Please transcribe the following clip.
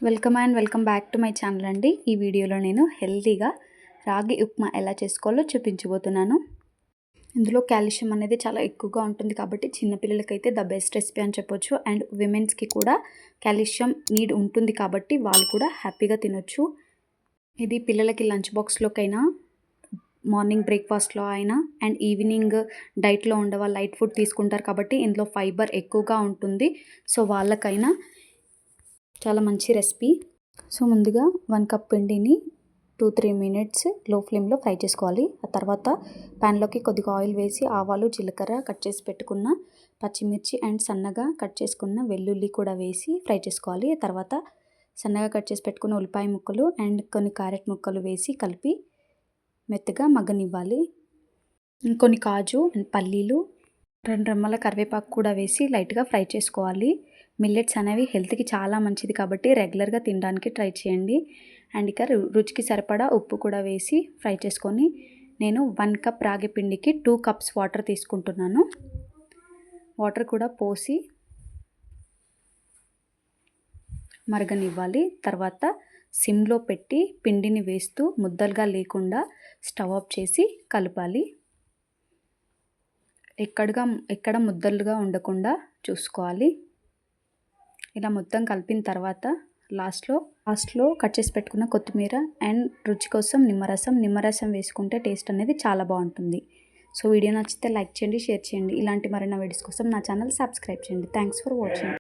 Welcome back to my channel అండి. ఈ వీడియోలో నేను హెల్తీగా రాగి ఉప్మా ఎలా చేసుకోవాలో చూపించబోతున్నాను. ఇందులో కాల్షియం అనేది చాలా ఎక్కువగా ఉంటుంది కాబట్టి చిన్నపిల్లలకైతే ద బెస్ట్ రెసిపీ అని చెప్పొచ్చు. అండ్ విమెన్స్కి కూడా కాల్షియం నీడ్ ఉంటుంది కాబట్టి వాళ్ళు కూడా హ్యాపీగా తినొచ్చు. ఇది పిల్లలకి లంచ్ బాక్స్లోకైనా, మార్నింగ్ బ్రేక్ఫాస్ట్లో అయినా అండ్ ఈవినింగ్ డైట్లో ఉండేవాళ్ళు లైట్ ఫుడ్ తీసుకుంటారు కాబట్టి ఇందులో ఫైబర్ ఎక్కువగా ఉంటుంది. సో వాళ్ళకైనా చాలా మంచి రెసిపీ. సో ముందుగా 1 కప్ పిండిని 2-3 మినిట్స్ లో ఫ్లేమ్లో ఫ్రై చేసుకోవాలి. ఆ తర్వాత ప్యాన్లోకి కొద్దిగా ఆయిల్ వేసి ఆవాలు, జీలకర్ర, కట్ చేసి పెట్టుకున్న పచ్చిమిర్చి అండ్ సన్నగా కట్ చేసుకున్న వెల్లుల్లి కూడా వేసి ఫ్రై చేసుకోవాలి. ఆ తర్వాత సన్నగా కట్ చేసి పెట్టుకున్న ఉల్లిపాయ ముక్కలు అండ్ కొన్ని క్యారెట్ ముక్కలు వేసి కలిపి మెత్తగా మగ్గనివ్వాలి. కొన్ని కాజు అండ్ పల్లీలు, 2 రెమ్మల కరివేపాకు కూడా వేసి లైట్గా ఫ్రై చేసుకోవాలి. మిల్లెట్స్ అనేవి హెల్త్కి చాలా మంచిది కాబట్టి రెగ్యులర్గా తినడానికి ట్రై చేయండి. అండ్ ఇక రుచికి సరిపడా ఉప్పు కూడా వేసి ఫ్రై చేసుకొని నేను 1 కప్ రాగి పిండికి 2 కప్స్ వాటర్ తీసుకుంటున్నాను. వాటర్ కూడా పోసి మరగనివ్వాలి. తర్వాత సిమ్లో పెట్టి పిండిని వేస్తూ ముద్దలుగా లేకుండా స్టవ్ ఆఫ్ చేసి కలపాలి. ఎక్కడ ముద్దలుగా ఉండకుండా చూసుకోవాలి. ఇలా మొత్తం కలిపిన తర్వాత లాస్ట్లో కట్ చేసి పెట్టుకున్న కొత్తిమీర అండ్ రుచి కోసం నిమ్మరసం వేసుకుంటే టేస్ట్ అనేది చాలా బాగుంటుంది. సో వీడియో నచ్చితే లైక్ చేయండి, షేర్ చేయండి. ఇలాంటి మరిన్ని వీడియోస్ కోసం నా ఛానల్ సబ్స్క్రైబ్ చేయండి. Thanks for watching.